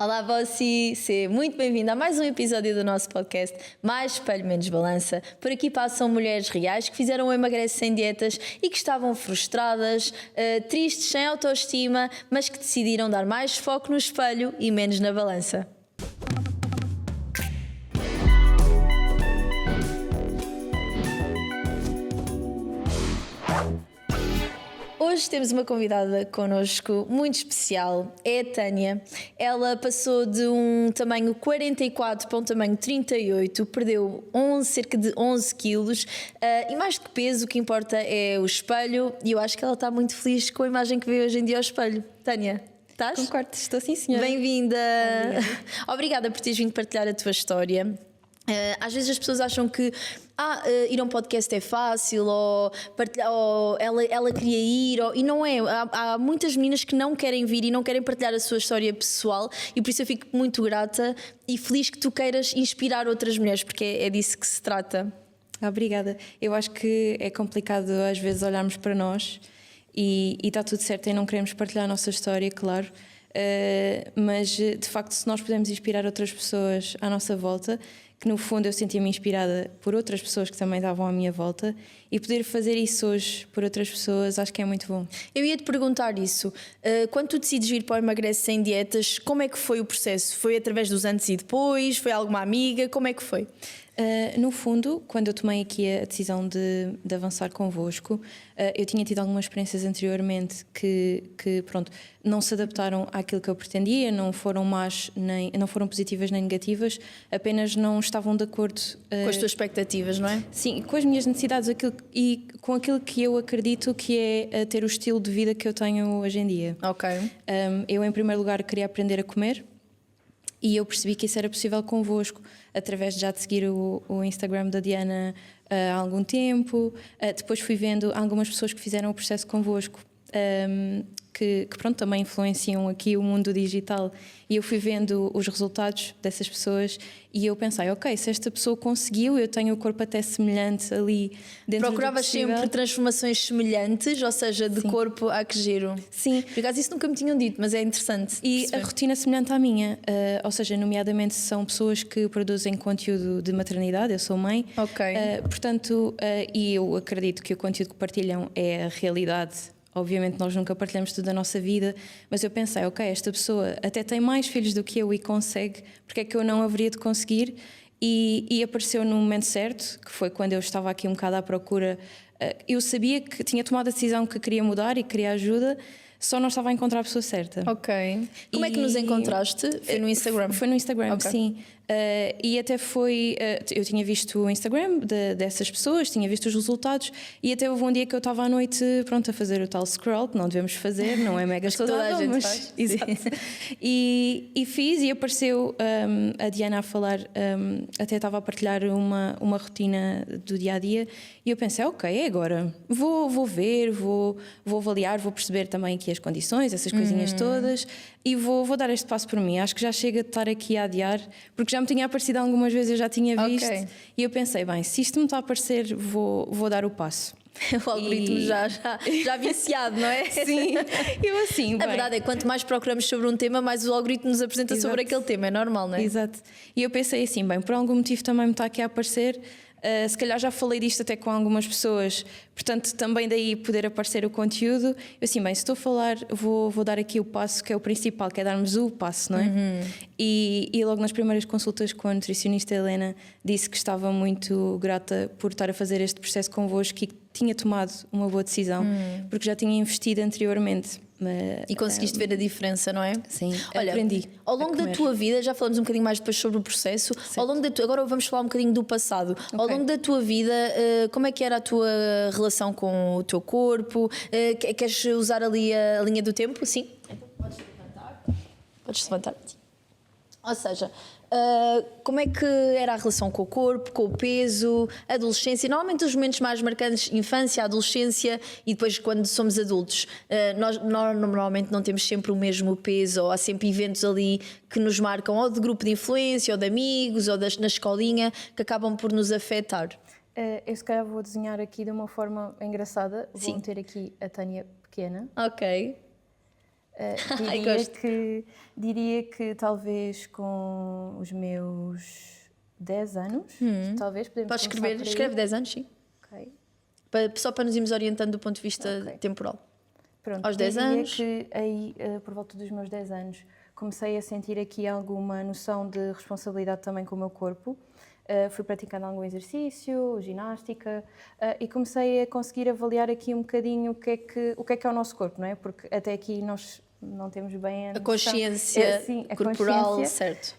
Olá, Bossi! Seja muito bem-vindo a mais um episódio do nosso podcast Mais Espelho Menos Balança. Por aqui passam mulheres reais que fizeram o Emagrece sem dietas e que estavam frustradas, tristes, sem autoestima, mas que decidiram dar mais foco no espelho e menos na balança. Hoje temos uma convidada connosco muito especial, é a Tânia. Ela passou de um tamanho 44 para um tamanho 38, perdeu cerca de 11 quilos e mais do que peso, o que importa é o espelho e eu acho que ela está muito feliz com a imagem que vê hoje em dia ao espelho. Tânia, estás? Concordo, estou sim, senhora. Bem-vinda! Obrigada por teres vindo partilhar a tua história. Às vezes as pessoas acham que ir a um podcast é fácil ou ela queria ir e não é. Há muitas meninas que não querem vir e não querem partilhar a sua história pessoal e por isso eu fico muito grata e feliz que tu queiras inspirar outras mulheres, porque é disso que se trata. Obrigada. Eu acho que é complicado às vezes olharmos para nós e está tudo certo em não queremos partilhar a nossa história, claro. Mas de facto, se nós pudermos inspirar outras pessoas à nossa volta, que no fundo eu sentia-me inspirada por outras pessoas que também estavam à minha volta, e poder fazer isso hoje por outras pessoas, acho que é muito bom. Eu ia-te perguntar isso. Quando tu decides vir para o Emagrece sem dietas, como é que foi o processo? Foi através dos antes e depois? Foi alguma amiga? Como é que foi? No fundo, quando eu tomei aqui a decisão de avançar convosco, eu tinha tido algumas experiências anteriormente que pronto, não se adaptaram àquilo que eu pretendia, não foram não foram positivas nem negativas, apenas não estavam de acordo com as tuas expectativas, não é? Sim, com as minhas necessidades e com aquilo que eu acredito que é ter o estilo de vida que eu tenho hoje em dia. Ok. Eu, em primeiro lugar, queria aprender a comer. E eu percebi que isso era possível convosco, através de já de seguir o Instagram da Diana há algum tempo. Depois fui vendo algumas pessoas que fizeram o processo convosco, que pronto, também influenciam aqui o mundo digital. E eu fui vendo os resultados dessas pessoas e eu pensei, ok, se esta pessoa conseguiu, eu tenho o corpo até semelhante ali dentro. Procuravas sempre transformações semelhantes, ou seja, de Sim. corpo a que giro. Sim. Por acaso isso nunca me tinham dito, mas é interessante. E perceber. A rotina semelhante à minha, ou seja, nomeadamente são pessoas que produzem conteúdo de maternidade, eu sou mãe. Ok. Portanto, e eu acredito que o conteúdo que partilham é a realidade. Obviamente nós nunca partilhamos tudo da nossa vida, mas eu pensei, ok, esta pessoa até tem mais filhos do que eu e consegue, porque é que eu não haveria de conseguir? E apareceu no momento certo, que foi quando eu estava aqui um bocado à procura. Eu sabia que tinha tomado a decisão que queria mudar e queria ajuda, só não estava a encontrar a pessoa certa. Ok. Como é que nos encontraste? Foi no Instagram? Foi no Instagram, okay. Sim. E até foi... eu tinha visto o Instagram dessas pessoas, tinha visto os resultados e até houve um dia que eu estava à noite pronto a fazer o tal scroll, que não devemos fazer, não é mega saudável, mas... Faz. Exato. E fiz e apareceu a Diana a falar, até estava a partilhar uma rotina do dia-a-dia e eu pensei, ok, é agora. Vou ver, vou avaliar, vou perceber também aqui as condições, essas coisinhas todas e vou dar este passo por mim. Acho que já chega de estar aqui a adiar, porque já me tinha aparecido algumas vezes, eu já tinha visto e eu pensei, bem, se isto me está a aparecer, vou dar o passo. O algoritmo já viciado, não é? Sim, eu assim. A verdade é que quanto mais procuramos sobre um tema, mais o algoritmo nos apresenta Exato. Sobre aquele tema, é normal, não é? Exato. E eu pensei assim, bem, por algum motivo também me está aqui a aparecer. Se calhar já falei disto até com algumas pessoas, portanto também daí poder aparecer o conteúdo. Eu assim, bem, se estou a falar, vou dar aqui o passo que é o principal, que é darmos o passo, não é? E logo nas primeiras consultas com a nutricionista Helena disse que estava muito grata por estar a fazer este processo convosco e tinha tomado uma boa decisão, porque já tinha investido anteriormente. E conseguiste ver a diferença, não é? Sim, olha, aprendi. Ao longo da tua vida, já falamos um bocadinho mais depois sobre o processo, ao longo agora vamos falar um bocadinho do passado. Okay. Ao longo da tua vida, como é que era a tua relação com o teu corpo? Queres usar ali a linha do tempo? Sim? Podes levantar. Podes levantar. Ou seja, como é que era a relação com o corpo, com o peso, adolescência? Normalmente os momentos mais marcantes, infância, adolescência e depois quando somos adultos. Nós normalmente não temos sempre o mesmo peso, ou há sempre eventos ali que nos marcam, ou de grupo de influência, ou de amigos, ou na escolinha, que acabam por nos afetar. Eu se calhar vou desenhar aqui de uma forma engraçada. Sim. Vou meter aqui a Tânia pequena. Ok. Diria que talvez com os meus 10 anos, talvez podemos Podes escrever, escreve 10 anos, sim. Ok. Só para nos irmos orientando do ponto de vista temporal. Pronto, aos 10 anos. Que aí, por volta dos meus 10 anos, comecei a sentir aqui alguma noção de responsabilidade também com o meu corpo. Fui praticando algum exercício, ginástica, e comecei a conseguir avaliar aqui um bocadinho o que é o nosso corpo, não é? Porque até aqui nós não temos bem a consciência corporal, certo.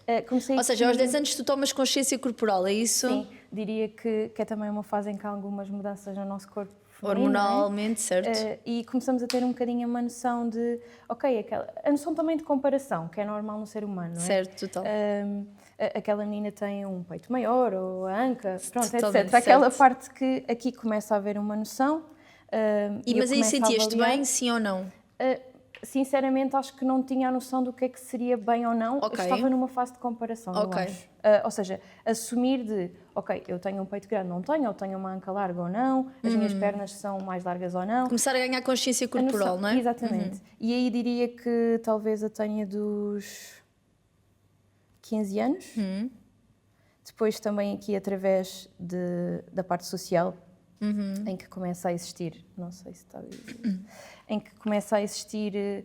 Ou seja, aos 10 anos tu tomas consciência corporal, é isso? Sim, diria que é também uma fase em que há algumas mudanças no nosso corpo. Hormonalmente, certo. E começamos a ter um bocadinho uma noção de, a noção também de comparação, que é normal no ser humano, não é? Certo, total. Aquela menina tem um peito maior, ou a anca, pronto, etc. Totalmente, Aquela certo. parte que aqui começa a haver uma noção. Mas aí sentias-te bem, sim ou não? Sinceramente, acho que não tinha a noção do que é que seria bem ou não. Estava numa fase de comparação, eu acho. Ou seja, assumir de, eu tenho um peito grande, não tenho, ou tenho uma anca larga ou não, as minhas pernas são mais largas ou não. Começar a ganhar consciência corporal, não é? Exatamente. E aí diria que talvez eu tenha dos 15 anos. Depois também aqui através da parte social, em que começa a existir, não sei se está a dizer, em que começa a existir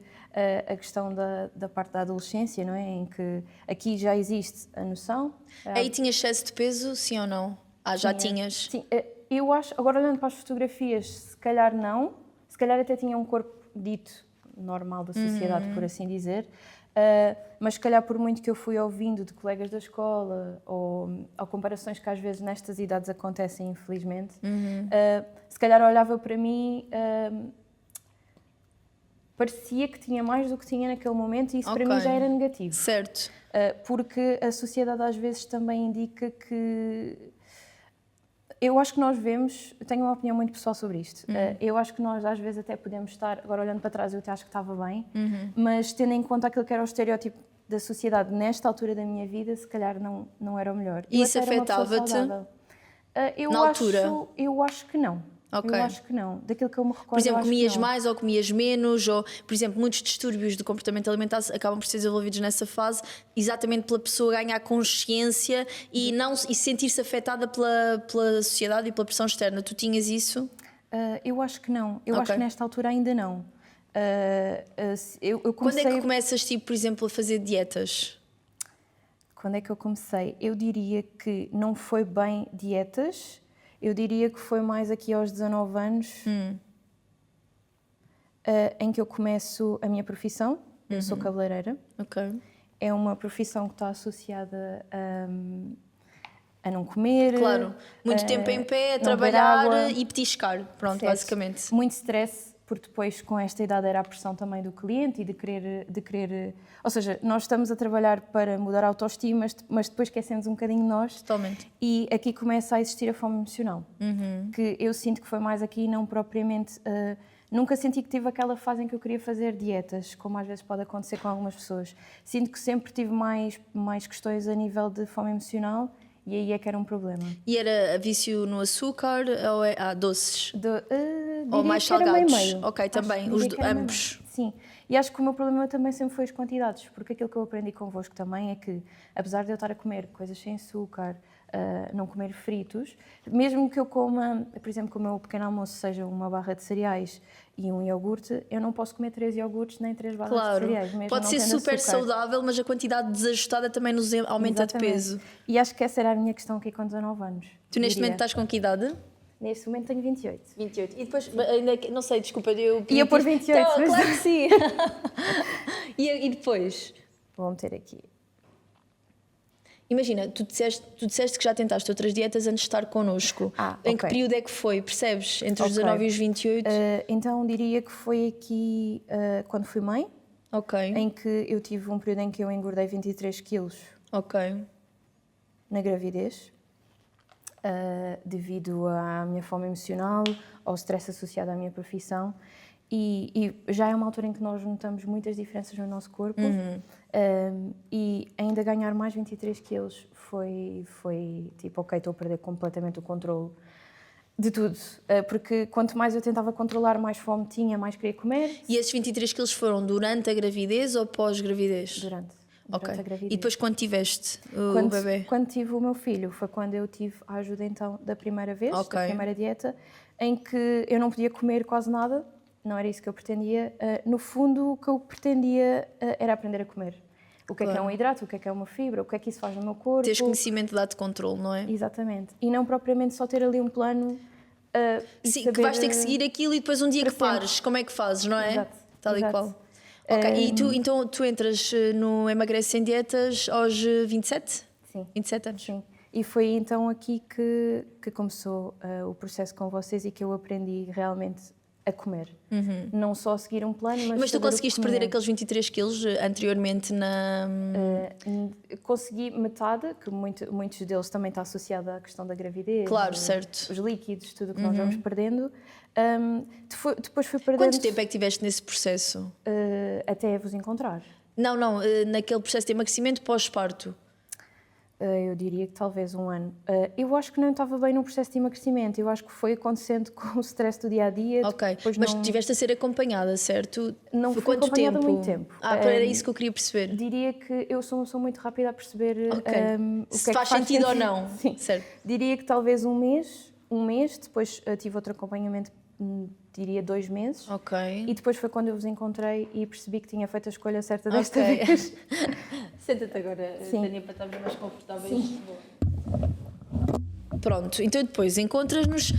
a questão da parte da adolescência, não é? Em que aqui já existe a noção. Aí tinhas excesso de peso, sim ou não? Já tinhas? Sim, eu acho, agora olhando para as fotografias, se calhar não, se calhar até tinha um corpo dito normal da sociedade, por assim dizer. Mas se calhar por muito que eu fui ouvindo de colegas da escola ou comparações que às vezes nestas idades acontecem, infelizmente, se calhar olhava para mim, parecia que tinha mais do que tinha naquele momento e isso para mim já era negativo. Certo. Porque a sociedade às vezes também indica que... Eu acho que nós vemos, tenho uma opinião muito pessoal sobre isto, eu acho que nós às vezes até podemos estar, agora olhando para trás eu até acho que estava bem, mas tendo em conta aquilo que era o estereótipo da sociedade nesta altura da minha vida, se calhar não era o melhor. E isso afetava-te? Na altura? Eu acho que não. Eu acho que não. Daquilo que eu me recordo, por exemplo, comias mais ou comias menos, ou, por exemplo, muitos distúrbios de comportamento alimentar acabam por ser desenvolvidos nessa fase, exatamente pela pessoa ganhar consciência e sentir-se afetada pela sociedade e pela pressão externa. Tu tinhas isso? Eu acho que não. Eu acho que nesta altura ainda não. Eu comecei... Quando é que começas, tipo, por exemplo, a fazer dietas? Quando é que eu comecei? Eu diria que não foi bem dietas. Eu diria que foi mais aqui aos 19 anos em que eu começo a minha profissão. Eu sou cabeleireira. É uma profissão que está associada a não comer. Claro, muito tempo em pé, a trabalhar e petiscar. Pronto, basicamente. Muito stress, porque depois com esta idade era a pressão também do cliente e de querer... Ou seja, nós estamos a trabalhar para mudar a autoestima, mas depois esquecemos um bocadinho de nós. Totalmente. E aqui começa a existir a fome emocional. Que eu sinto que foi mais aqui, não propriamente... nunca senti que tive aquela fase em que eu queria fazer dietas, como às vezes pode acontecer com algumas pessoas. Sinto que sempre tive mais questões a nível de fome emocional. E aí é que era um problema. E era vício no açúcar ou doces? Ou mais que era salgados? Meio. Ok, também, ambos. Sim, e acho que o meu problema também sempre foi as quantidades, porque aquilo que eu aprendi convosco também é que, apesar de eu estar a comer coisas sem açúcar, não comer fritos, mesmo que eu coma, por exemplo, que o meu pequeno almoço seja uma barra de cereais e um iogurte, eu não posso comer 3 iogurtes nem 3 barras de cereais. Mesmo pode ser super açúcar. saudável, mas a quantidade desajustada também nos aumenta de peso. E acho que essa era a minha questão aqui com 19 anos. Tu neste momento estás com que idade? Neste momento tenho 28. 28. E depois, ainda não sei, desculpa, eu... Ia pôr 28. Então, claro que sim. E depois? Vou meter aqui. Imagina, tu disseste que já tentaste outras dietas antes de estar connosco. Em que período é que foi, percebes? Entre os 19 e os 28? Então diria que foi aqui quando fui mãe. Em que eu tive um período em que eu engordei 23 quilos. Na gravidez. Devido à minha fome emocional, ao stress associado à minha profissão. E já é uma altura em que nós notamos muitas diferenças no nosso corpo. E ainda ganhar mais 23 quilos foi tipo, estou a perder completamente o controle. De tudo, porque quanto mais eu tentava controlar, mais fome tinha, mais queria comer. E esses 23 quilos foram durante a gravidez ou pós-gravidez? Durante Ok. a gravidez. E depois quando tiveste o bebê? Quando tive o meu filho, foi quando eu tive a ajuda então da primeira vez, Ok. da primeira dieta, em que eu não podia comer quase nada, não era isso que eu pretendia. No fundo, o que eu pretendia era aprender a comer. O que é que é um hidrato, o que é uma fibra, o que é que isso faz no meu corpo. Teres conhecimento dá-te controle, não é? Exatamente. E não propriamente só ter ali um plano. E Sim, saber, que vais ter que seguir aquilo e depois um dia que para sempre. pares, como é que fazes, não é? Exato, Tal exato. e qual. Ok, e então tu entras no Emagrece Sem Dietas aos 27? Sim. 27 anos? Sim. E foi então aqui que começou o processo com vocês e que eu aprendi realmente a comer. Não só seguir um plano, Mas tu saber o que conseguiste comer. perder aqueles 23 quilos anteriormente na... Consegui metade, que muitos deles também está associado à questão da gravidez. Claro, certo. Os líquidos, tudo o que nós vamos perdendo. Depois fui perdendo... Quanto tempo é que tiveste nesse processo? Até vos encontrar. Não, naquele processo de emagrecimento pós-parto. Eu diria que talvez um ano. Eu acho que não estava bem no processo de emagrecimento. Eu acho que foi acontecendo com o stress do dia-a-dia. Ok, mas estiveste a ser acompanhada, certo? Não Foi fui quanto acompanhada há tempo? muito tempo. Era isso que eu queria perceber. Diria que eu sou uma pessoa muito rápida a perceber Ok. o que é Se que faz sentido ou não. Sim. Certo. Diria que talvez um mês, depois tive outro acompanhamento, diria 2 meses. Ok. E depois foi quando eu vos encontrei e percebi que tinha feito a escolha certa desta vez. Senta-te agora, Sim. Tânia, para estarmos mais confortáveis. Pronto, então depois encontras-nos,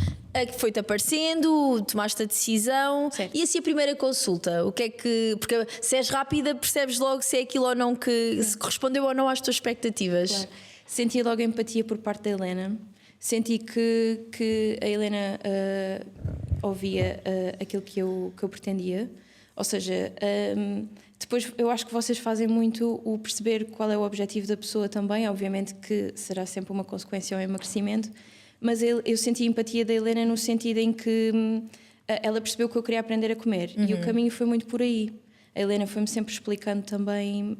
foi-te aparecendo, tomaste a decisão. Certo. E assim a primeira consulta, o que é que... Porque se és rápida percebes logo se é aquilo ou não que... Se correspondeu ou não às tuas expectativas. Claro. Senti logo empatia por parte da Helena. Senti que a Helena ouvia aquilo que eu pretendia. Ou seja, depois eu acho que vocês fazem muito o perceber qual é o objetivo da pessoa também. Obviamente que será sempre uma consequência ao emagrecimento, mas eu senti a empatia da Helena no sentido em que ela percebeu que eu queria aprender a comer. E o caminho foi muito por aí. A Helena foi-me sempre explicando também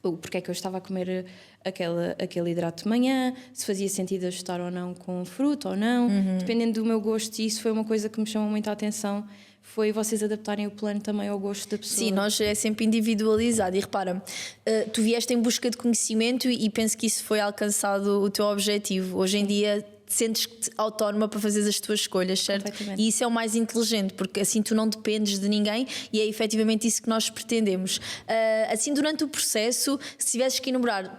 porque é que eu estava a comer aquele hidrato de manhã, se fazia sentido ajustar ou não com fruta ou não, dependendo do meu gosto. E isso foi uma coisa que me chamou muito a atenção, foi vocês adaptarem o plano também ao gosto da pessoa. Sim, nós é sempre individualizado. E repara, tu vieste em busca de conhecimento e penso que isso foi alcançado o teu objetivo. Hoje em dia sentes-te autónoma para fazer as tuas escolhas, certo? E isso é o mais inteligente, porque assim tu não dependes de ninguém e é efetivamente isso que nós pretendemos. Assim, durante o processo, se tivesses que enumerar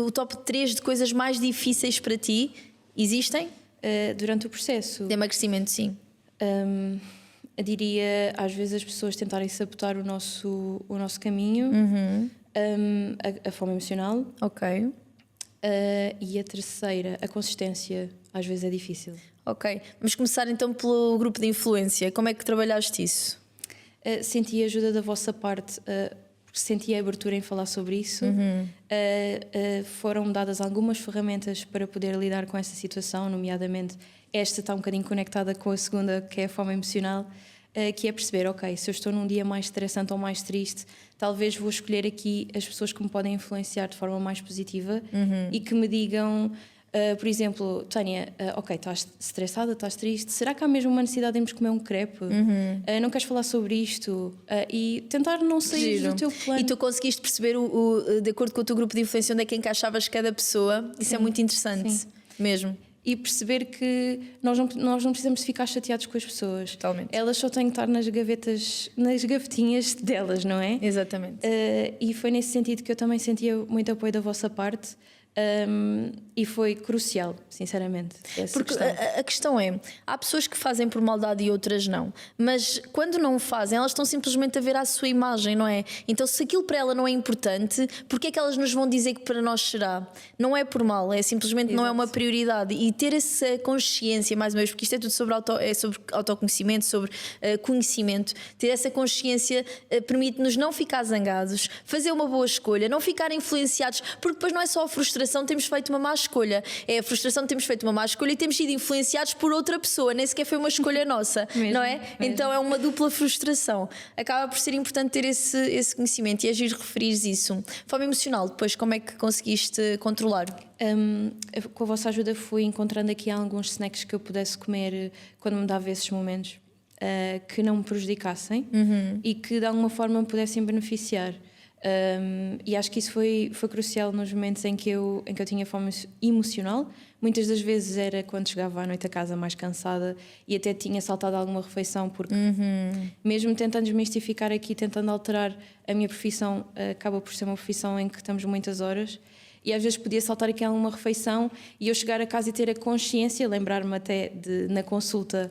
o top 3 de coisas mais difíceis para ti, existem? Durante o processo? De emagrecimento, sim. Eu diria, às vezes, as pessoas tentarem sabotar o nosso caminho, a fome emocional. Ok. E a terceira, a consistência, às vezes é difícil. Ok. Vamos começar então pelo grupo de influência. Como é que trabalhaste isso? Senti a ajuda da vossa parte, porque senti a abertura em falar sobre isso. Foram dadas algumas ferramentas para poder lidar com essa situação, nomeadamente esta está um bocadinho conectada com a segunda, que é a fome emocional, que é perceber, ok, se eu estou num dia mais estressante ou mais triste, talvez vou escolher aqui as pessoas que me podem influenciar de forma mais positiva e que me digam, por exemplo, Tânia, ok, estás estressada, estás triste, será que há mesmo uma necessidade de irmos comer um crepe? Não queres falar sobre isto? E tentar não sair do teu plano. E tu conseguiste perceber, de acordo com o teu grupo de influência, onde é que encaixavas cada pessoa? Isso é muito interessante, mesmo. E perceber que nós não precisamos de ficar chateados com as pessoas. Totalmente. Elas só têm que estar nas gavetinhas delas, não é? Exatamente. E foi nesse sentido que eu também sentia muito apoio da vossa parte. E foi crucial, sinceramente. Porque a questão é, há pessoas que fazem por maldade e outras não, mas quando não fazem, elas estão simplesmente a ver a sua imagem, não é? Então se aquilo para ela não é importante, porque é que elas nos vão dizer que para nós será? Não é por mal, é simplesmente não é uma prioridade. E ter essa consciência, mais uma vez, porque isto é tudo sobre autoconhecimento, sobre conhecimento, ter essa consciência permite-nos não ficar zangados, fazer uma boa escolha, não ficar influenciados, porque depois não é só a frustração frustração de termos feito uma má escolha. É a frustração de termos feito uma má escolha e termos sido influenciados por outra pessoa, nem sequer foi uma escolha nossa, Mesmo, não é? mesmo. Então é uma dupla frustração. Acaba por ser importante ter esse conhecimento e agir referires isso. Fome emocional, depois como é que conseguiste controlar? Com a vossa ajuda fui encontrando aqui alguns snacks que eu pudesse comer quando me dava esses momentos, que não me prejudicassem e que de alguma forma me pudessem beneficiar. E acho que isso foi crucial nos momentos em que eu tinha fome emocional. Muitas das vezes era quando chegava à noite a casa mais cansada e até tinha saltado alguma refeição, porque mesmo tentando desmistificar aqui, tentando alterar a minha profissão, acaba por ser uma profissão em que estamos muitas horas. E às vezes podia saltar aqui alguma refeição e eu chegar a casa e ter a consciência, lembrar-me até de, na consulta,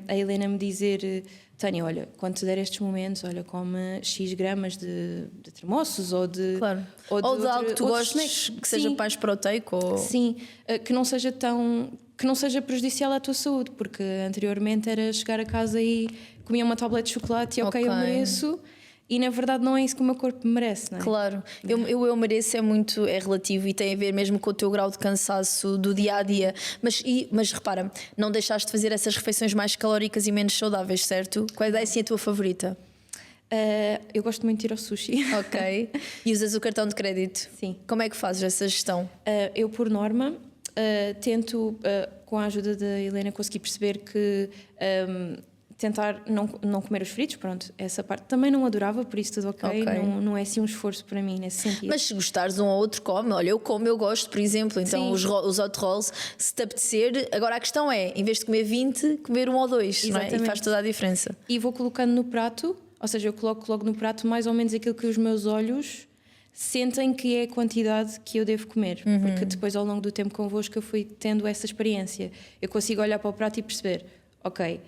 a Helena me dizer: Tânia, olha, quando te der estes momentos, olha, come X gramas de tremoços ou de... Claro. Ou de algo que tu gostes, que seja mais proteico. Ou... Sim, que não seja prejudicial à tua saúde, porque anteriormente era chegar a casa e comia uma tablete de chocolate e ok, eu mereço... E na verdade não é isso que o meu corpo merece, não é? Claro, eu mereço é relativo e tem a ver mesmo com o teu grau de cansaço do dia a dia. Mas repara, não deixaste de fazer essas refeições mais calóricas e menos saudáveis, certo? Qual é assim a tua favorita? Eu gosto muito de ir ao sushi. Ok. E usas o cartão de crédito? Sim. Como é que fazes essa gestão? Eu, por norma, tento, com a ajuda da Helena, conseguir perceber que... tentar não comer os fritos, pronto, essa parte também não adorava, por isso tudo ok. Não é assim um esforço para mim nesse sentido. Mas se gostares um ou outro, come. Olha, eu gosto, por exemplo, então os hot rolls, se te apetecer. Agora a questão é, em vez de comer 20, comer um ou dois, não é? E faz toda a diferença. E vou colocando no prato, ou seja, eu coloco logo no prato mais ou menos aquilo que os meus olhos sentem que é a quantidade que eu devo comer, porque depois ao longo do tempo convosco eu fui tendo essa experiência. Eu consigo olhar para o prato e perceber, ok...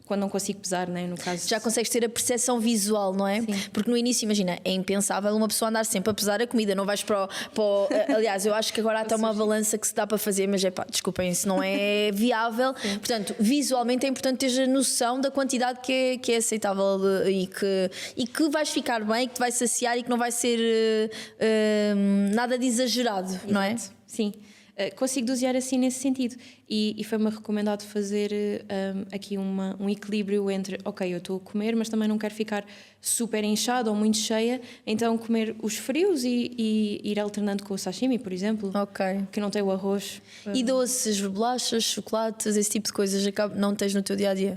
quando não consigo pesar, né, no caso... Já consegues ter a percepção visual, não é? Sim. Porque no início, imagina, é impensável uma pessoa andar sempre a pesar a comida, não vais para o aliás, eu acho que agora há até uma balança que se dá para fazer, mas desculpem, isso não é viável. Sim. Portanto, visualmente é importante ter a noção da quantidade que é aceitável e que vais ficar bem, que te vai saciar e que não vai ser nada de exagerado. Exato. Não é? Sim. Consigo dosear assim nesse sentido e foi-me recomendado fazer aqui um equilíbrio entre ok, eu estou a comer, mas também não quero ficar super inchado ou muito cheia, então comer os frios e ir alternando com o sashimi, por exemplo, que não tem o arroz. E doces, bolachas, chocolates, esse tipo de coisas não tens no teu dia-a-dia?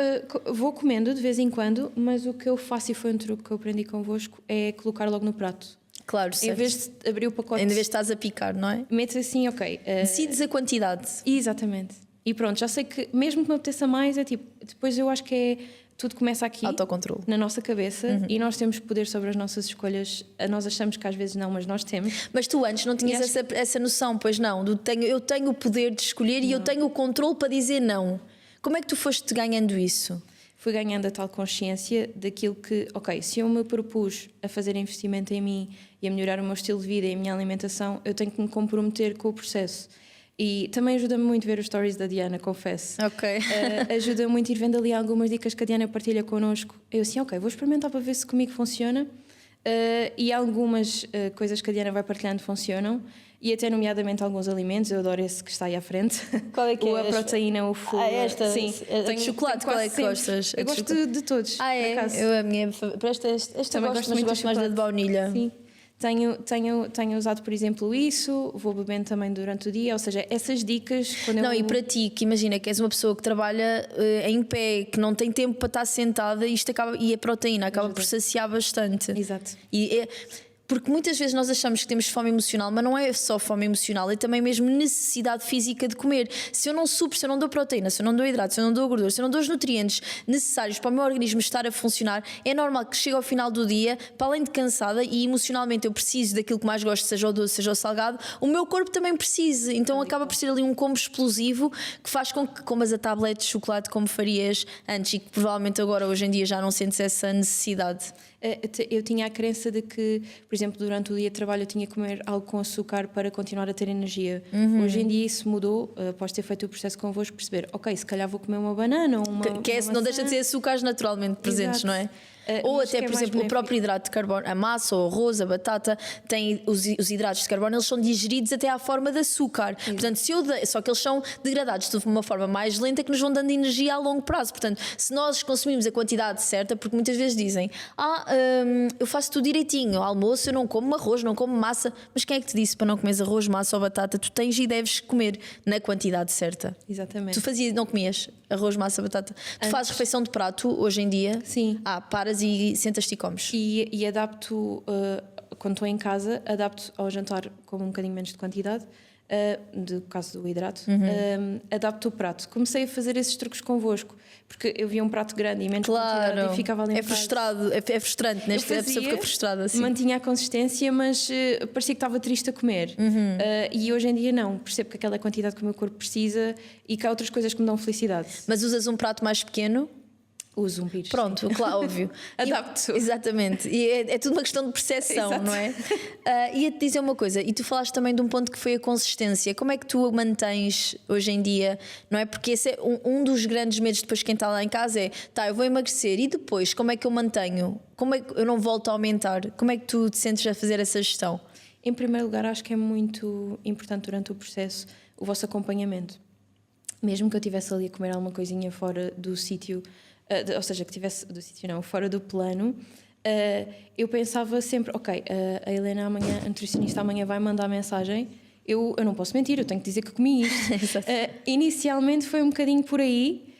Vou comendo de vez em quando, mas o que eu faço, e foi um truque que eu aprendi convosco, é colocar logo no prato. Claro, certo. Em vez de abrir o pacote... Em vez de estás a picar, não é? Metes assim, ok... Decides a quantidade. Exatamente. E pronto, já sei que mesmo que me apeteça mais, é tipo... Depois eu acho que tudo começa aqui... Autocontrole. Na nossa cabeça. E nós temos poder sobre as nossas escolhas. Nós achamos que às vezes não, mas nós temos. Mas tu antes não tinhas essa noção, pois não? Eu tenho o poder de escolher e eu tenho o controle para dizer não. Como é que tu foste ganhando isso? Fui ganhando a tal consciência daquilo que, ok, se eu me propus a fazer investimento em mim e a melhorar o meu estilo de vida e a minha alimentação, eu tenho que me comprometer com o processo. E também ajuda-me muito ver os stories da Diana, confesso. Ok. Ajuda muito ir vendo ali algumas dicas que a Diana partilha connosco. Eu assim, ok, vou experimentar para ver se comigo funciona. E algumas coisas que a Diana vai partilhando funcionam. E até nomeadamente alguns alimentos, eu adoro esse que está aí à frente. Qual é que é? A proteína, o full. Esta? Sim. Tenho chocolate, qual é que gostas? Eu gosto de todos. É? Eu, a minha... Esta gosto, mas gosto mais da de baunilha. Sim. Tenho usado, por exemplo, isso, vou bebendo também durante o dia, ou seja, essas dicas... E para ti, que imagina que és uma pessoa que trabalha em pé, que não tem tempo para estar sentada, e a proteína acaba por saciar bastante. Exato. Porque muitas vezes nós achamos que temos fome emocional, mas não é só fome emocional, é também mesmo necessidade física de comer. Se eu não supro, se eu não dou proteína, se eu não dou hidrato, se eu não dou gordura, se eu não dou os nutrientes necessários para o meu organismo estar a funcionar, é normal que chegue ao final do dia, para além de cansada e emocionalmente eu preciso daquilo que mais gosto, seja o doce, seja o salgado, o meu corpo também precisa. Então acaba por ser ali um combo explosivo que faz com que comas a tablete de chocolate como farias antes e que provavelmente agora, hoje em dia, já não sentes essa necessidade. Eu tinha a crença de que, por exemplo, durante o dia de trabalho eu tinha que comer algo com açúcar para continuar a ter energia. Hoje em dia isso mudou, após ter feito o processo convosco, perceber, ok, se calhar vou comer uma banana ou uma não deixa de ser açúcares naturalmente presentes. Exato. Não é? Ou mas até, que é por mais exemplo, o benéfico. próprio hidrato de carbono, a massa ou o arroz, a batata, tem os hidratos de carbono, eles são digeridos até à forma de açúcar. Portanto, só que eles são degradados de uma forma mais lenta que nos vão dando energia a longo prazo. Portanto, se nós consumimos a quantidade certa, porque muitas vezes dizem, eu faço tudo direitinho, ao almoço eu não como arroz, não como massa, mas quem é que te disse para não comeres arroz, massa ou batata? Tu tens e deves comer na quantidade certa. Exatamente. Tu não comias arroz, massa, batata? Tu fazes refeição de prato hoje em dia? Sim. Paras e sentas-te e comes. E adapto, quando estou em casa, adapto ao jantar como um bocadinho menos de quantidade, do caso do hidrato, adapto o prato. Comecei a fazer esses truques convosco, porque eu via um prato grande e menos quantidade e ficava ali é frustrado, é frustrante, né? A pessoa fica frustrada assim. Mantinha a consistência, mas parecia que estava triste a comer. E hoje em dia não, percebo que aquela quantidade que o meu corpo precisa e que há outras coisas que me dão felicidade. Mas usas um prato mais pequeno? Uso um pires. Pronto, claro, óbvio. Adapto. Exatamente. E é tudo uma questão de percepção, Exato. não é? Ia-te dizer uma coisa, e tu falaste também de um ponto que foi a consistência. Como é que tu a mantens hoje em dia? Não é? Porque esse é um dos grandes medos depois de quem está lá em casa é, eu vou emagrecer e depois como é que eu mantenho? Como é que eu não volto a aumentar? Como é que tu te sentes a fazer essa gestão? Em primeiro lugar, acho que é muito importante durante o processo o vosso acompanhamento. Mesmo que eu estivesse ali a comer alguma coisinha fora do sítio, ou seja, que estivesse do sítio não, fora do plano, eu pensava sempre, ok, a Helena amanhã, a nutricionista amanhã vai mandar mensagem, eu não posso mentir, eu tenho que dizer que comi isto. Inicialmente foi um bocadinho por aí,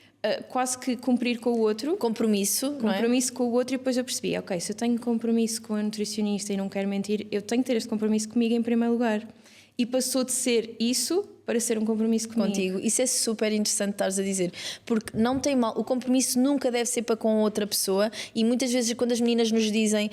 quase que cumprir com o outro. Compromisso, não é? Compromisso com o outro, e depois eu percebi, ok, se eu tenho compromisso com a nutricionista e não quero mentir, eu tenho que ter este compromisso comigo em primeiro lugar. E passou de ser isso para ser um compromisso comigo. Contigo. Isso é super interessante estares a dizer, porque não tem mal, o compromisso nunca deve ser para com outra pessoa, e muitas vezes quando as meninas nos dizem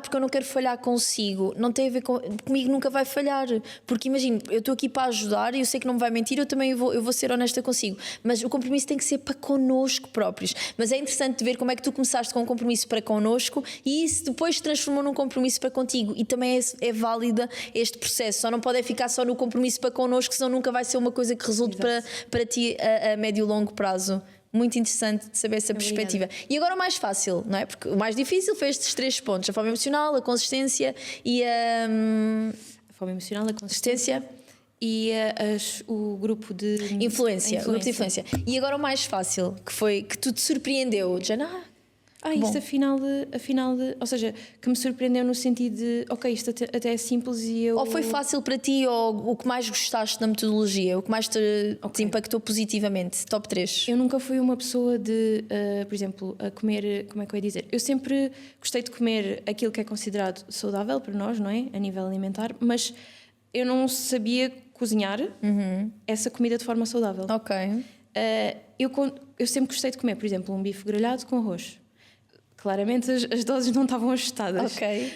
porque eu não quero falhar consigo, não tem a ver comigo, nunca vai falhar, porque imagina, eu estou aqui para ajudar e eu sei que não me vai mentir, eu também vou ser honesta consigo, mas o compromisso tem que ser para connosco próprios. Mas é interessante ver como é que tu começaste com um compromisso para connosco e isso depois se transformou num compromisso para contigo, e também é válida este processo, só não pode ficar só no compromisso para connosco, senão nunca vai ser uma coisa que resulte para ti a médio e longo prazo. Muito interessante de saber essa perspectiva. E agora o mais fácil, não é? Porque o mais difícil foi estes 3 pontos: a forma emocional, a consistência e a forma emocional, a consistência e o grupo de influência. O grupo de influência. E agora o mais fácil, que foi que tu te surpreendeu, de isto afinal, ou seja, que me surpreendeu no sentido de, ok, isto até é simples e eu... Ou foi fácil para ti, ou o que mais gostaste da metodologia, o que mais te impactou positivamente? Top 3. Eu nunca fui uma pessoa de, por exemplo, a comer, como é que eu ia dizer? Eu sempre gostei de comer aquilo que é considerado saudável para nós, não é? A nível alimentar, mas eu não sabia cozinhar essa comida de forma saudável. Ok. Eu sempre gostei de comer, por exemplo, um bife grelhado com arroz. Claramente as doses não estavam ajustadas. Ok.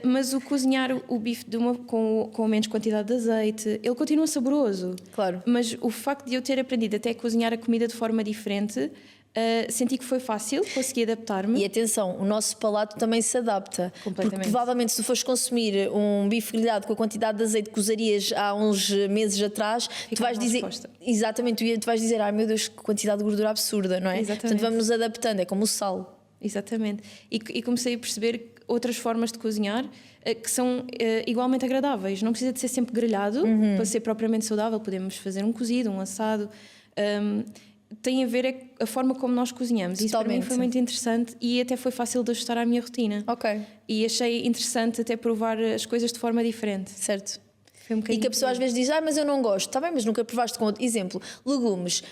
Mas o cozinhar o bife com menos quantidade de azeite, ele continua saboroso. Claro. Mas o facto de eu ter aprendido até a cozinhar a comida de forma diferente, senti que foi fácil, consegui adaptar-me. E atenção, o nosso palato também se adapta. Completamente. Porque provavelmente se tu fores consumir um bife grelhado com a quantidade de azeite que usarias há uns meses atrás, tu vais dizer... Resposta. Exatamente, tu vais dizer, ai meu Deus, que quantidade de gordura absurda, não é? Exatamente. Portanto, vamos nos adaptando, é como o sal. Exatamente. E comecei a perceber outras formas de cozinhar que são igualmente agradáveis. Não precisa de ser sempre grelhado para ser propriamente saudável. Podemos fazer um cozido, um assado. Tem a ver a forma como nós cozinhamos. Isso para mim foi muito interessante e até foi fácil de ajustar à minha rotina. Ok. E achei interessante até provar as coisas de forma diferente. Certo. E que a pessoa às vezes diz, mas eu não gosto. Está bem, mas nunca provaste com outro. Exemplo, legumes.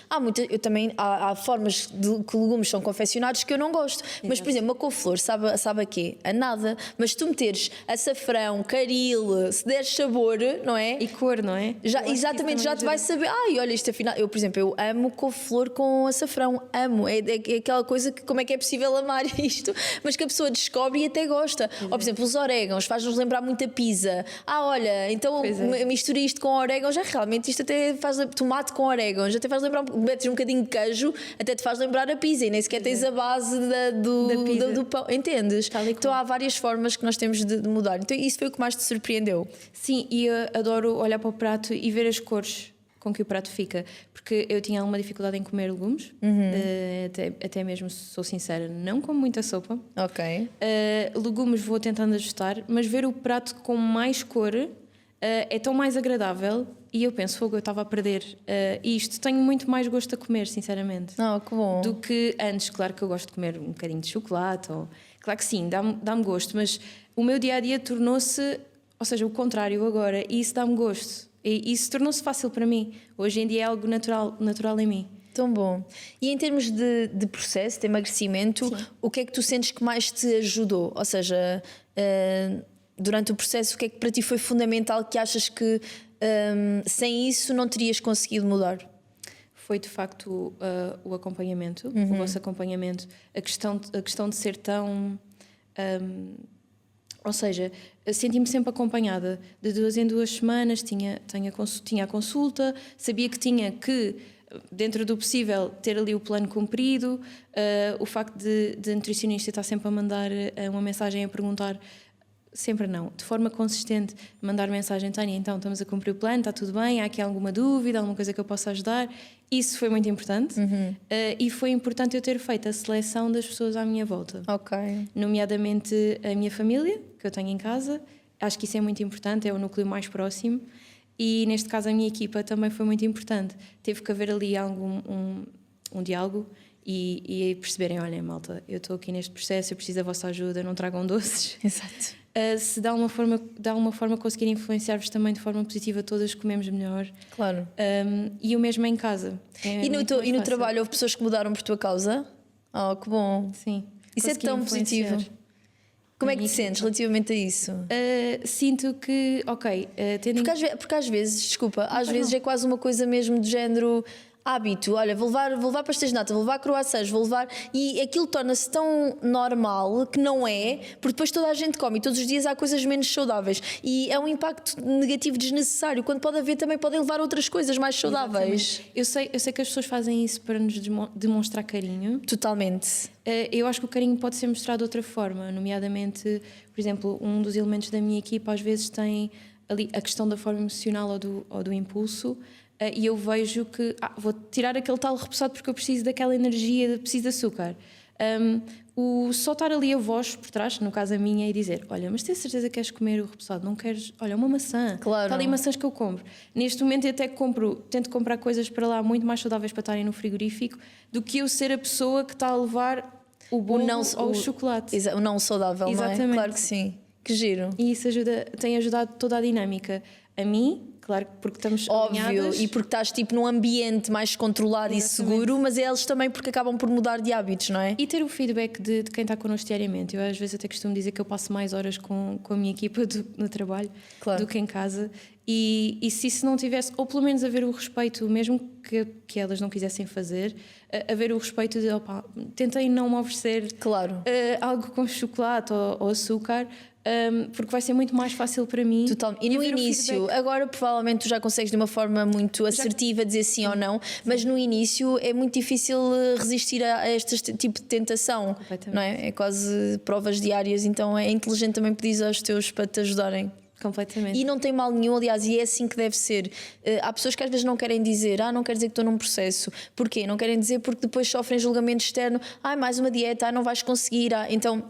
Há formas de que legumes são confeccionados que eu não gosto. Exato. Mas, por exemplo, uma couve-flor sabe a quê? A nada. Mas se tu meteres açafrão, caril, se deres sabor, não é? E cor, não é? Exatamente, já te vai saber. Olha, isto afinal... Eu, por exemplo, eu amo couve-flor com açafrão. Amo. É aquela coisa que como é que é possível amar isto? Mas que a pessoa descobre e até gosta. Ou, por exemplo, os orégãos faz-nos lembrar muito a pizza. Olha, então... mistura isto com orégano, já realmente isto até faz tomate com orégano, já até faz lembrar, metes um bocadinho de queijo, até te faz lembrar a pizza e nem sequer tens a base do pão, entendes? Então há várias formas que nós temos de mudar. Então isso foi o que mais te surpreendeu? Sim, e eu adoro olhar para o prato e ver as cores com que o prato fica. Porque eu tinha alguma dificuldade em comer legumes, até mesmo, sou sincera, não como muita sopa. Ok. Legumes vou tentando ajustar, mas ver o prato com mais cor é tão mais agradável. E eu penso, fogo, eu estava a perder isto. Tenho muito mais gosto a comer, sinceramente. Que bom. Do que antes. Claro que eu gosto de comer um bocadinho de chocolate. Claro que sim, dá-me gosto. Mas o meu dia-a-dia tornou-se, ou seja, o contrário agora. E isso dá-me gosto. E isso tornou-se fácil para mim. Hoje em dia é algo natural em mim. Tão bom. E em termos de processo, de emagrecimento, sim, o que é que tu sentes que mais te ajudou? Ou seja, durante o processo, o que é que para ti foi fundamental que achas que sem isso não terias conseguido mudar? Foi de facto o acompanhamento, o vosso acompanhamento, a questão de ser tão... ou seja, senti-me sempre acompanhada. De 2 em 2 semanas tinha a consulta, sabia que tinha que, dentro do possível, ter ali o plano cumprido. O facto de nutricionista estar sempre a mandar uma mensagem a perguntar... Sempre não, de forma consistente, mandar mensagem, Tânia, então estamos a cumprir o plano, está tudo bem, há aqui alguma dúvida, alguma coisa que eu possa ajudar. Isso foi muito importante. E foi importante eu ter feito a seleção das pessoas à minha volta. Ok. Nomeadamente a minha família, que eu tenho em casa, acho que isso é muito importante, é o núcleo mais próximo. E neste caso a minha equipa também foi muito importante. Teve que haver ali um diálogo e perceberem, olha malta, eu estou aqui neste processo, eu preciso da vossa ajuda, não tragam doces. Exato. Se de alguma forma conseguir influenciar-vos também de forma positiva, todas comemos melhor. Claro. E o mesmo em casa. E no trabalho houve pessoas que mudaram por tua causa? Que bom. Sim. Isso é tão positivo. Como é que te sentes relativamente a isso? Sinto que, porque às vezes, desculpa, às vezes é quase uma coisa mesmo de género... hábito, olha, vou levar pastéis de nata, vou levar croissants, vou levar... E aquilo torna-se tão normal que não é, porque depois toda a gente come e todos os dias há coisas menos saudáveis. E é um impacto negativo desnecessário, quando pode haver também, podem levar outras coisas mais saudáveis. Eu sei que as pessoas fazem isso para nos demonstrar carinho. Totalmente. Eu acho que o carinho pode ser mostrado de outra forma, nomeadamente, por exemplo, um dos elementos da minha equipa às vezes tem ali a questão da forma emocional ou do impulso. E eu vejo que vou tirar aquele tal repousado porque eu preciso daquela energia, preciso de açúcar. Só estar ali a voz por trás, no caso a minha, e dizer, olha, mas tens certeza que queres comer o repousado? Não queres? Olha, uma maçã. Claro. Está ali maçãs que eu compro. Neste momento eu até tento comprar coisas para lá muito mais saudáveis para estarem no frigorífico do que eu ser a pessoa que está a levar o bolo ou o chocolate. O não saudável, exatamente. Não é? Claro que sim. Que giro. E isso tem ajudado toda a dinâmica. A mim, claro, porque estamos alinhadas. E porque estás tipo num ambiente mais controlado. Exatamente. E seguro, mas eles também porque acabam por mudar de hábitos, não é? E ter o feedback de quem está connosco diariamente. Eu às vezes até costumo dizer que eu passo mais horas com a minha equipa no trabalho, claro, do que em casa. E se isso não tivesse, ou pelo menos haver o respeito, mesmo que elas não quisessem fazer, haver o respeito de, tentem não me oferecer, claro, algo com chocolate ou açúcar, porque vai ser muito mais fácil para mim. Totalmente. E no início, agora provavelmente tu já consegues de uma forma muito assertiva dizer sim ou não, mas no início é muito difícil resistir a este tipo de tentação, não é? É quase provas diárias, então é inteligente também pedir aos teus para te ajudarem. Completamente. E não tem mal nenhum, aliás, e é assim que deve ser. Há pessoas que às vezes não querem dizer, não quer dizer que estou num processo. Porquê? Não querem dizer porque depois sofrem julgamento externo, mais uma dieta, não vais conseguir. Então,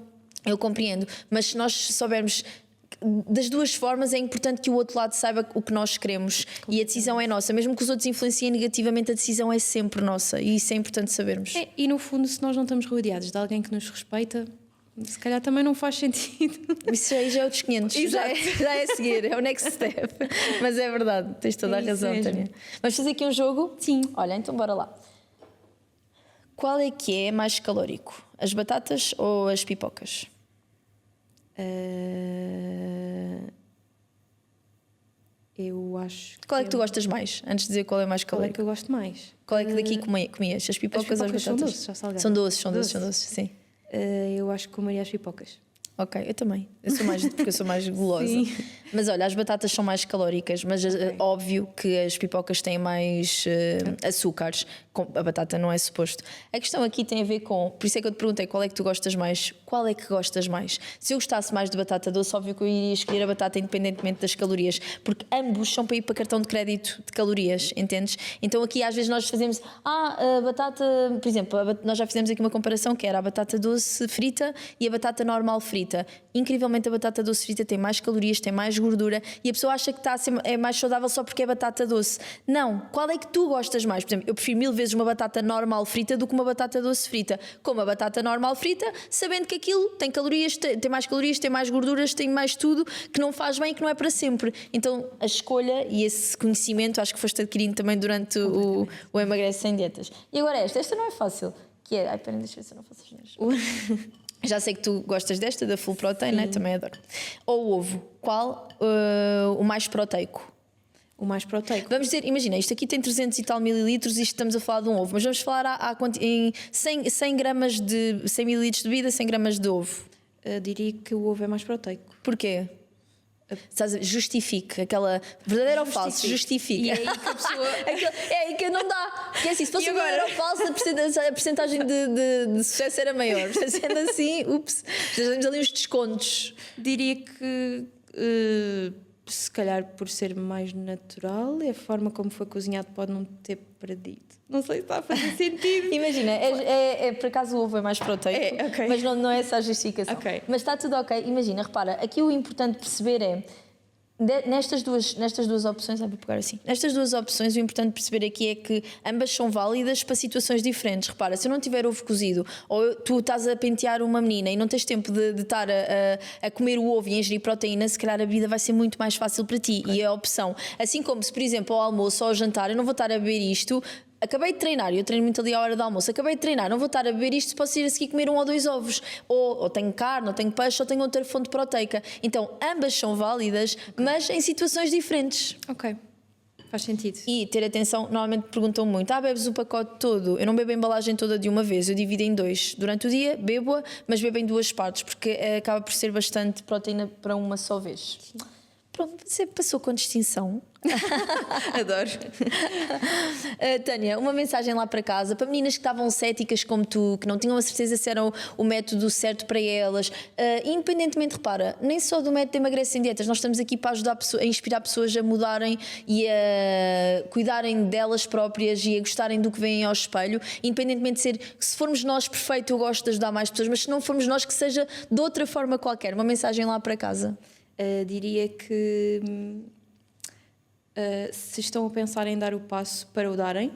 eu compreendo, mas se nós soubermos das duas formas, é importante que o outro lado saiba o que nós queremos e a decisão é nossa, mesmo que os outros influenciem negativamente, a decisão é sempre nossa e isso é importante sabermos. E no fundo, se nós não estamos rodeados de alguém que nos respeita, se calhar também não faz sentido. Isso aí já é outros 500. Já é a seguir, é o next step. Mas é verdade, tens toda a razão, Tânia. Vamos fazer aqui um jogo? Sim. Olha, então bora lá. Qual é que é mais calórico? As batatas ou as pipocas? Eu acho que... Qual é que tu gostas mais? Antes de dizer qual é mais calórico. Qual é que eu gosto mais? Qual é que daqui comias? As pipocas ou as batatas? São doces, são doces, sim. Eu acho que comeria as pipocas. Ok, eu também. Porque eu sou mais gulosa. Sim. Mas olha, as batatas são mais calóricas, mas óbvio que as pipocas têm mais açúcares. A batata não é suposto. A questão aqui tem a ver com... Por isso é que eu te perguntei qual é que tu gostas mais. Qual é que gostas mais? Se eu gostasse mais de batata doce, óbvio que eu iria escolher a batata independentemente das calorias, porque ambos são para ir para cartão de crédito de calorias, entendes? Então aqui às vezes nós fazemos... a batata... Por exemplo, nós já fizemos aqui uma comparação que era a batata doce frita e a batata normal frita. Incrivelmente a batata doce frita tem mais calorias, tem mais gordura e a pessoa acha que é mais saudável só porque é batata doce. Não, qual é que tu gostas mais? Por exemplo, eu prefiro 1000 vezes uma batata normal frita do que uma batata doce frita. Como a batata normal frita, sabendo que aquilo tem calorias, tem mais calorias, tem mais gorduras, tem mais tudo, que não faz bem e que não é para sempre. Então a escolha e esse conhecimento acho que foste adquirindo também durante o Emagrece Sem Dietas. E agora esta não é fácil, que é... Ai, pera, deixa eu ver se eu não faço as neiras. Já sei que tu gostas desta, da full protein, né? Também adoro. Ou o ovo, qual o mais proteico? O mais proteico. Vamos dizer, imagina, isto aqui tem 300 e tal mililitros e estamos a falar de um ovo, mas vamos falar em 100 gramas de 100 mililitros de bebida, 100 gramas de ovo. Diria que o ovo é mais proteico. Porquê? Justifique aquela verdadeira ou falso, justifique. E é aí que a pessoa. É aí que não dá. Porque assim, se fosse verdadeiro ou falso, a percentagem de sucesso era maior. Sendo assim, ups, temos ali uns descontos. Diria que se calhar por ser mais natural e a forma como foi cozinhado pode não ter perdido. Não sei se está a fazer sentido. Imagina, por acaso o ovo é mais proteico, okay. Mas não é essa a justificação. Okay. Mas está tudo ok. Imagina, repara, aqui o importante perceber é nestas duas opções, vou pegar assim. Nestas duas opções, o importante perceber aqui é que ambas são válidas para situações diferentes. Repara, se eu não tiver ovo cozido, ou tu estás a pentear uma menina e não tens tempo de estar a comer o ovo e a ingerir proteína, se calhar a vida vai ser muito mais fácil para ti. Okay. E é a opção. Assim como se, por exemplo, ao almoço ou ao jantar, eu não vou estar a beber isto. Acabei de treinar, eu treino muito ali à hora do almoço. Acabei de treinar, não vou estar a beber isto se posso ir a seguir comer 1 ou 2 ovos. Ou tenho carne, ou tenho peixe, ou tenho outra fonte proteica. Então, ambas são válidas, mas em situações diferentes. Ok, faz sentido. E ter atenção, normalmente perguntam muito: bebes o pacote todo? Eu não bebo a embalagem toda de uma vez, eu divido em 2. Durante o dia, bebo-a, mas bebo em 2 partes, porque acaba por ser bastante proteína para uma só vez. Sim. Pronto, você passou com distinção. Adoro. Tânia, uma mensagem lá para casa para meninas que estavam céticas como tu, que não tinham a certeza se era o método certo para elas. Independentemente, repara, nem só do método de Emagrece Sem Dietas, nós estamos aqui para ajudar a inspirar pessoas a mudarem e a cuidarem delas próprias e a gostarem do que veem ao espelho. Independentemente de ser, se formos nós perfeito, eu gosto de ajudar mais pessoas, mas se não formos nós, que seja de outra forma qualquer. Uma mensagem lá para casa. Diria que se estão a pensar em dar o passo, para o darem,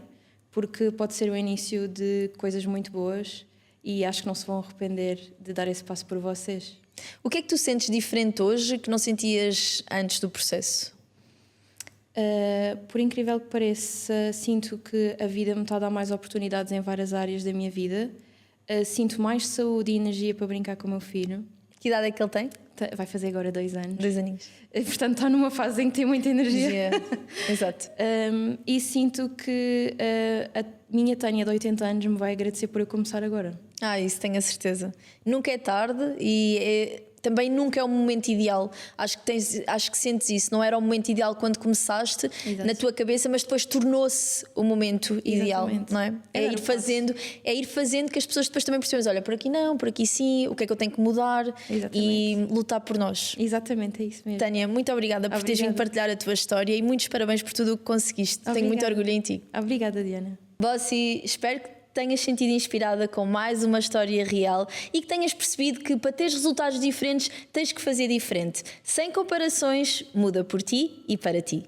porque pode ser o início de coisas muito boas e acho que não se vão arrepender de dar esse passo por vocês. O que é que tu sentes diferente hoje que não sentias antes do processo? Por incrível que pareça, sinto que a vida me está a dar mais oportunidades em várias áreas da minha vida. Sinto mais saúde e energia para brincar com o meu filho. Que idade é que ele tem? Vai fazer agora 2 anos. 2 aninhos. Portanto, está numa fase em que tem muita energia. Exato. E sinto que a minha Tânia de 80 anos me vai agradecer por eu começar agora. Isso tenho a certeza. Nunca é tarde e também nunca é o momento ideal. Acho que sentes isso. Não era o momento ideal quando começaste. Exato. Na tua cabeça, mas depois tornou-se o momento ideal, não é? É ir fazendo que as pessoas depois também percebam: olha, por aqui não, por aqui sim, o que é que eu tenho que mudar. Exatamente. E lutar por nós. Exatamente, é isso mesmo. Tânia, muito obrigada por teres vindo partilhar a tua história e muitos parabéns por tudo o que conseguiste. Obrigada. Tenho muito orgulho em ti. Obrigada, Diana. Bossy, espero que tenhas sentido inspirada com mais uma história real e que tenhas percebido que para teres resultados diferentes tens que fazer diferente. Sem comparações, muda por ti e para ti.